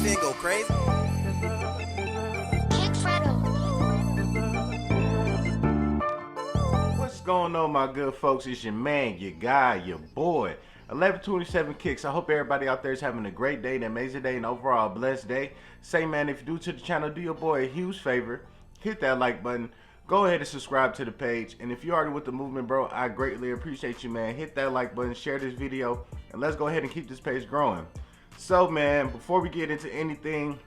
Kickstand go crazy. What's going on, my good folks? It's your man, your guy, your boy, 1127 Kicks. I hope everybody out there is having a great day, an amazing day, and overall a blessed day. Say, man, if you're new to the channel, do your boy a huge favor. Hit that like button. Go ahead and subscribe to the page. And if you're already with the movement, bro, I greatly appreciate you, man. Hit that like button, share this video, and let's go ahead and keep this page growing. So, man, before we get into anything,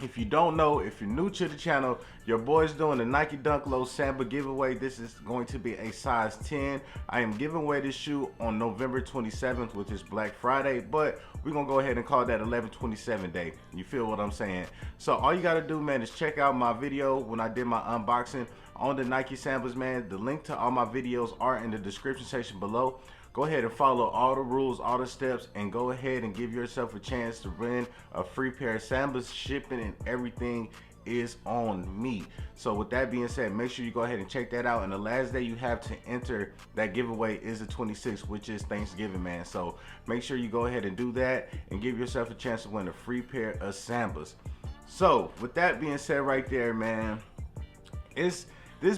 if you don't know, if you're new to the channel, your boy's doing the Nike Dunk Low Samba giveaway. This is going to be a size 10. I am giving away this shoe on November 27th, which is Black Friday, but we're gonna go ahead and call that 11/27 day. You feel what I'm saying? So all you gotta do, man, is check out my video when I did my unboxing on the Nike Sambas, man. The link to all my videos are in the description section below. Go ahead and follow all the rules, all the steps, and go ahead and give yourself a chance to win a free pair of Sambas. Shipping and everything is on me. So with that being said, make sure you go ahead and check that out. And the last day you have to enter that giveaway is the 26th, which is Thanksgiving, man. So make sure you go ahead and do that and give yourself a chance to win a free pair of Sambas. So with that being said right there, man, this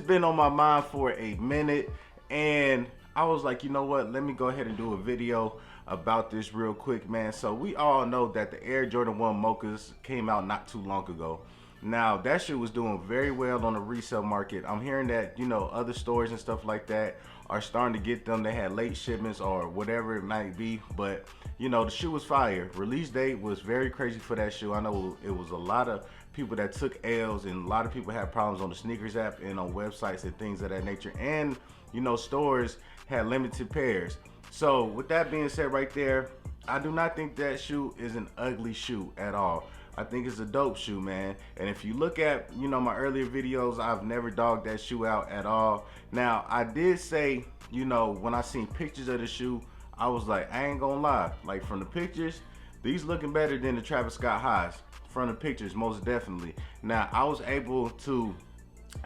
been on my mind for a minute, and I was like, you know what, let me go ahead and do a video about this real quick, man. So we all know that the Air Jordan 1 Mochas came out not too long ago. Now that shit was doing very well on the resale market. I'm hearing that, you know, other stores and stuff like that are starting to get them. They had late shipments or whatever it might be, but you know, the shoe was fire. Release date was very crazy for that shoe. I know it was a lot of people that took L's, and a lot of people had problems on the sneakers app and on websites and things of that nature. And you know, stores had limited pairs. So with that being said right there, I do not think that shoe is an ugly shoe at all. I think it's a dope shoe, man. And if you look at, you know, my earlier videos, I've never dogged that shoe out at all. Now, I did say, you know, when I seen pictures of the shoe, I was like, I ain't gonna lie. Like, from the pictures, these looking better than the Travis Scott highs. From the pictures, most definitely. Now, I was able to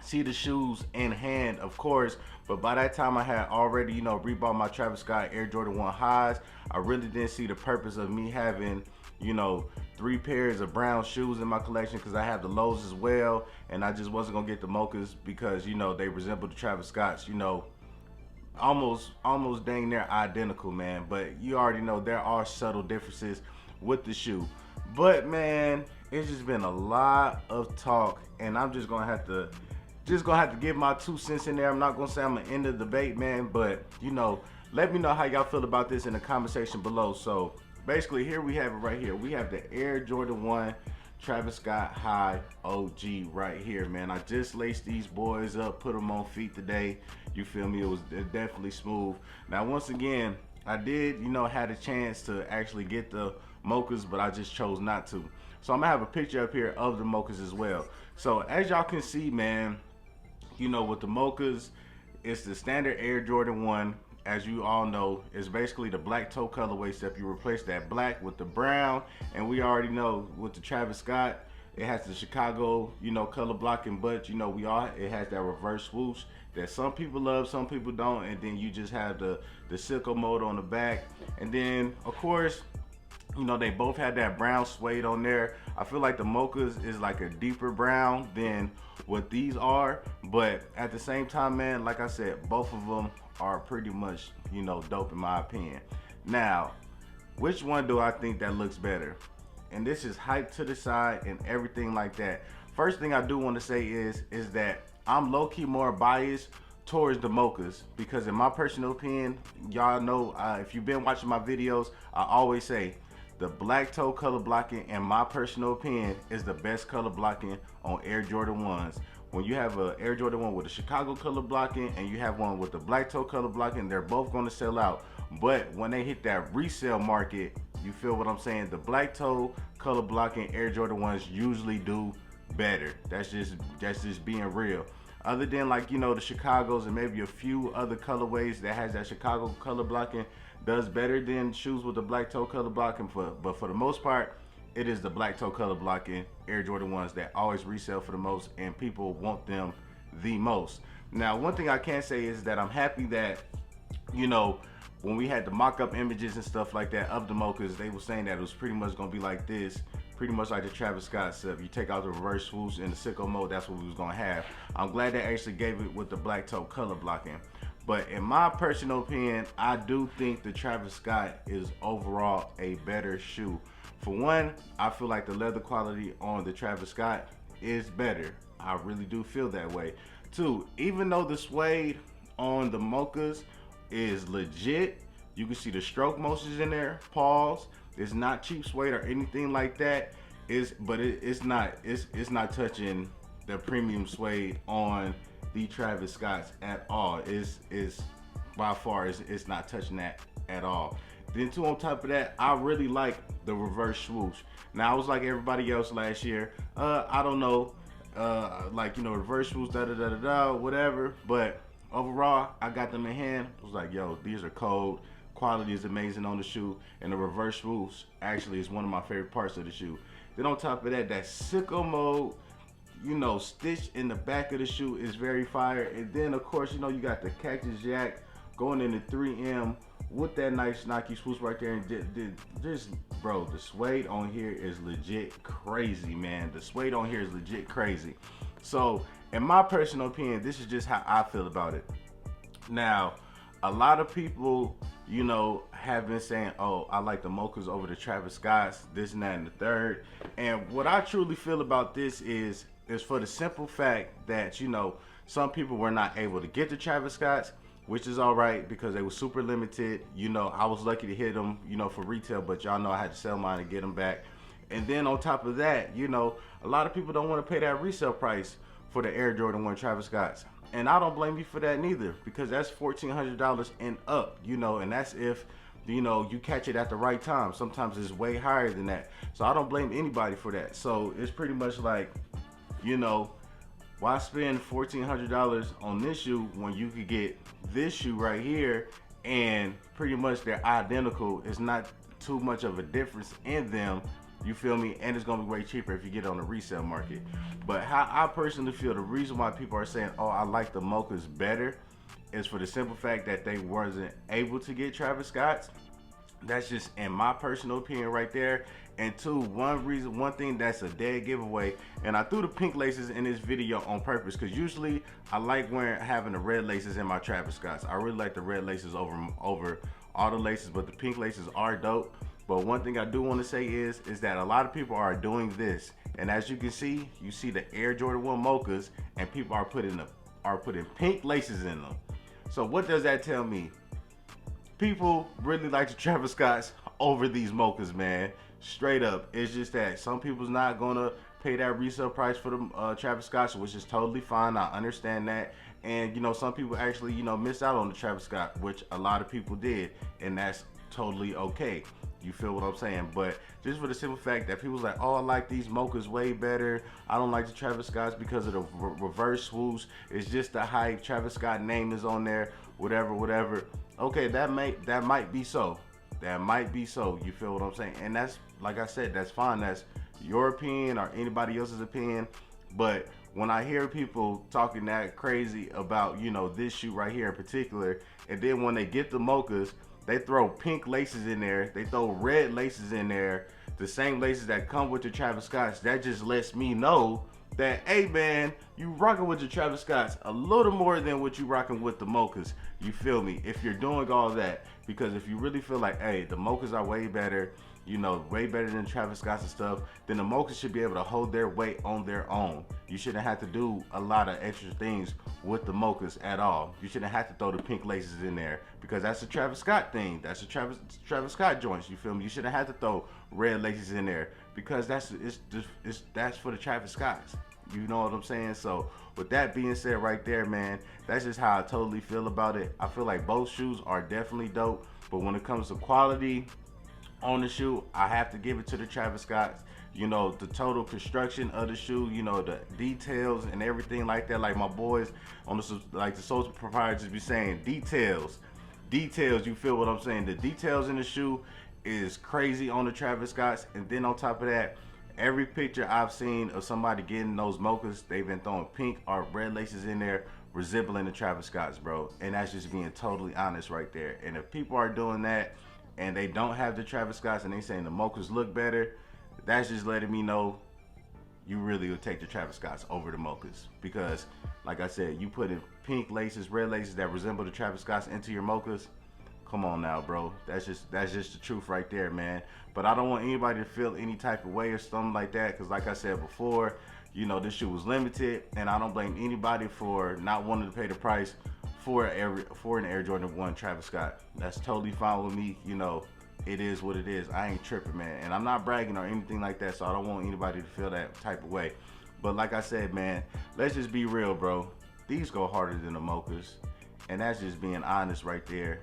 see the shoes in hand, of course, but by that time I had already, you know, rebought my Travis Scott Air Jordan 1 highs. I really didn't see the purpose of me having, you know, 3 pairs of brown shoes in my collection, because I have the lows as well, and I just wasn't gonna get the Mochas because, you know, they resemble the Travis Scotts, you know, almost dang near identical, man. But you already know there are subtle differences with the shoe. But man, it's just been a lot of talk, and I'm just gonna have to give my 2 cents in there. I'm not gonna say I'm gonna end the debate, man, but you know, let me know how y'all feel about this in the comment section below. So basically, here we have it right here. We have the Air Jordan 1 Travis Scott High OG right here, man. I just laced these boys up, put them on feet today. You feel me? It was definitely smooth. Now, once again, I did, you know, had a chance to actually get the Mochas, but I just chose not to. So I'm gonna have a picture up here of the Mochas as well. So as y'all can see, man, you know, with the Mochas, it's the standard Air Jordan 1. As you all know, it's basically the black toe colorway, except you replace that black with the brown. And we already know with the Travis Scott, it has the Chicago, you know, color blocking, but you know, it has that reverse swoosh that some people love, some people don't. And then you just have the Sicko mode on the back. And then of course, you know, they both had that brown suede on there. I feel like the Mochas is like a deeper brown than what these are, but at the same time, man, like I said, both of them are pretty much, you know, dope in my opinion. Now, which one do I think that looks better? And this is hype to the side and everything like that. First thing I do want to say is that I'm low-key more biased towards the Mochas, because in my personal opinion, y'all know, if you've been watching my videos, I always say the black toe color blocking, in my personal opinion, is the best color blocking on Air Jordan 1s. When you have an Air Jordan 1 with a Chicago color blocking and you have one with the black toe color blocking, they're both going to sell out. But when they hit that resale market, you feel what I'm saying, the black toe color blocking Air Jordan 1s usually do better. That's just being real. Other than, like, you know, the Chicagos and maybe a few other colorways that has that Chicago color blocking does better than shoes with the black toe color blocking, but for the most part, it is the black toe color blocking Air Jordan 1s that always resell for the most, and people want them the most. Now, one thing I can say is that I'm happy that, you know, when we had the mock-up images and stuff like that of the Mochas, they were saying that it was pretty much gonna be like this pretty much like the Travis Scott stuff. You take out the reverse swoosh and the sicko mode, that's what we was gonna have. I'm glad they actually gave it with the black toe color blocking. But in my personal opinion, I do think the Travis Scott is overall a better shoe. For one, I feel like the leather quality on the Travis Scott is better. I really do feel that way. Two, even though the suede on the Mochas is legit, you can see the stroke motions in there. Pause. It's not cheap suede or anything like that. It's not touching the premium suede on the Travis Scotts at all. It's by far it's not touching that at all. Then too, on top of that, I really like the reverse swoosh. Now I was like everybody else last year. I don't know, like, you know, reverse swoosh, da da da da da, whatever. But overall, I got them in hand. I was like, yo, these are cold. Quality is amazing on the shoe, and the reverse swoosh actually is one of my favorite parts of the shoe. Then on top of that, that sicko mode, you know, stitch in the back of the shoe is very fire. And then of course, you know, you got the Cactus Jack going into 3M with that nice Nike swoosh right there. And just, bro, the suede on here is legit crazy, man. The suede on here is legit crazy. So in my personal opinion, this is just how I feel about it. Now, a lot of people, you know, have been saying, oh, I like the Mochas over the Travis Scotts, this and that and the third. And what I truly feel about this is for the simple fact that, you know, some people were not able to get the Travis Scotts, which is all right because they were super limited. You know, I was lucky to hit them, you know, for retail, but y'all know I had to sell mine to get them back. And then on top of that, you know, a lot of people don't want to pay that resale price for the Air Jordan 1 Travis Scotts. And I don't blame you for that neither, because that's $1,400 and up, you know, and that's if, you know, you catch it at the right time. Sometimes it's way higher than that. So I don't blame anybody for that. So it's pretty much like, you know, why spend $1,400 on this shoe when you could get this shoe right here and pretty much they're identical. It's not too much of a difference in them. You feel me? And it's gonna be way cheaper if you get it on the resale market. But how I personally feel, the reason why people are saying, oh, I like the Mochas better, is for the simple fact that they wasn't able to get Travis Scott's. That's just in my personal opinion right there. And two, one thing that's a dead giveaway, and I threw the pink laces in this video on purpose, because usually I like having the red laces in my Travis Scott's. I really like the red laces over all the laces, but the pink laces are dope. But one thing I do want to say is that a lot of people are doing this, and as you can see, you see the Air Jordan 1 Mochas, and people are putting pink laces in them. So what does that tell me? People really like the Travis Scotts over these Mochas, man. Straight up. It's just that some people's not gonna pay that resale price for the Travis Scotts, which is totally fine. I understand that. And you know, some people actually, you know, miss out on the Travis Scott, which a lot of people did, and that's totally okay. You feel what I'm saying? But just for the simple fact that people's like, oh, I like these Mochas way better. I don't like the Travis Scotts because of the reverse swoosh. It's just the hype. Travis Scott name is on there. Whatever. Okay, that might be so. That might be so. You feel what I'm saying? And that's, like I said, that's fine. That's your opinion or anybody else's opinion. But when I hear people talking that crazy about, you know, this shoe right here in particular, and then when they get the Mochas, they throw pink laces in there, they throw red laces in there, the same laces that come with the Travis Scotts, that just lets me know that, hey man, you rocking with the Travis Scotts a little more than what you rocking with the Mochas. You feel me? If you're doing all that, because if you really feel like, hey, the Mochas are way better, you know, way better than Travis Scott's and stuff, then the Mochas should be able to hold their weight on their own. You shouldn't have to do a lot of extra things with the Mochas at all. You shouldn't have to throw the pink laces in there, because that's a Travis Scott thing. That's a Travis Scott joints. You feel me? You shouldn't have to throw red laces in there, because that's for the Travis Scotts. You know what I'm saying? So with that being said right there, man, that's just how I totally feel about it. I feel like both shoes are definitely dope, but when it comes to quality on the shoe, I have to give it to the Travis Scotts. You know, the total construction of the shoe, you know, the details and everything like that. Like my boys on the social proprietors be saying, details. You feel what I'm saying? The details in the shoe is crazy on the Travis Scotts. And then on top of that, every picture I've seen of somebody getting those Mochas, they've been throwing pink or red laces in there, resembling the Travis Scotts, bro. And that's just being totally honest right there. And if people are doing that and they don't have the Travis Scotts and they saying the Mochas look better, that's just letting me know you really would take the Travis Scotts over the Mochas. Because, like I said, you put in pink laces, red laces that resemble the Travis Scotts into your Mochas. Come on now, bro. That's just the truth right there, man. But I don't want anybody to feel any type of way or something like that. Because, like I said before, you know, this shoe was limited, and I don't blame anybody for not wanting to pay the price for an Air Jordan 1 Travis Scott. That's totally fine with me. You know, it is what it is. I ain't tripping, man. And I'm not bragging or anything like that, so I don't want anybody to feel that type of way. But like I said, man, let's just be real, bro. These go harder than the Mochas, and that's just being honest right there.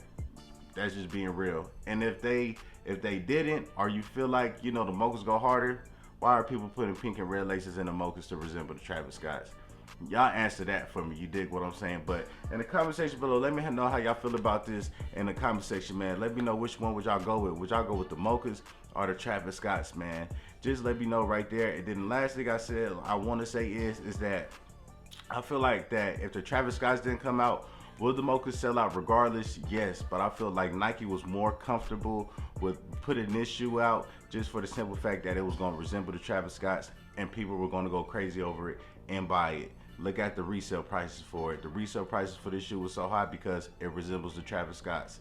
That's just being real. And if they didn't, or you feel like, you know, the Mochas go harder, why are people putting pink and red laces in the Mochas to resemble the Travis Scotts? Y'all answer that for me. You dig what I'm saying? But in the comment section below, let me know how y'all feel about this in the comment section, man. Let me know which one would y'all go with. Would y'all go with the Mochas or the Travis Scotts, man? Just let me know right there. And then the last thing I want to say is that I feel like that if the Travis Scotts didn't come out, will the Mochas sell out regardless? Yes, but I feel like Nike was more comfortable with putting this shoe out just for the simple fact that it was going to resemble the Travis Scotts and people were going to go crazy over it and buy it. Look at the resale prices for it. The resale prices for this shoe was so high because it resembles the Travis Scotts.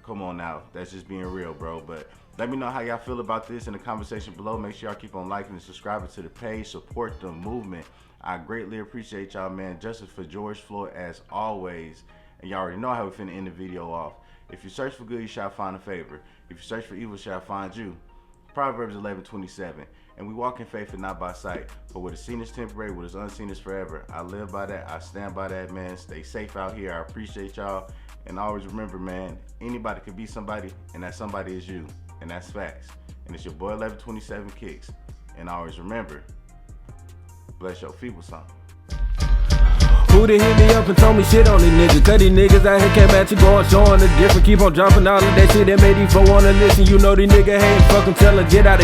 Come on now, that's just being real, bro. But let me know how y'all feel about this in the comment section below. Make sure y'all keep on liking and subscribing to the page. Support the movement. I greatly appreciate y'all, man. Justice for George Floyd as always. And y'all already know how we finna end the video off. If you search for good, you shall find a favor. If you search for evil, shall find you. Proverbs 11:27. And we walk in faith and not by sight. But what is seen is temporary, what is unseen is forever. I live by that. I stand by that, man. Stay safe out here. I appreciate y'all. And always remember, man, anybody could be somebody, and that somebody is you. And that's facts. And it's your boy 1127 Kicks. And always remember, bless your feet with something. Who done hit me up and told me shit on these niggas? Tell these niggas out here came at you going, showing the difference. Keep on dropping all of that shit that made these folk wanna listen. You know these niggas hating, fuck them, tell them get out of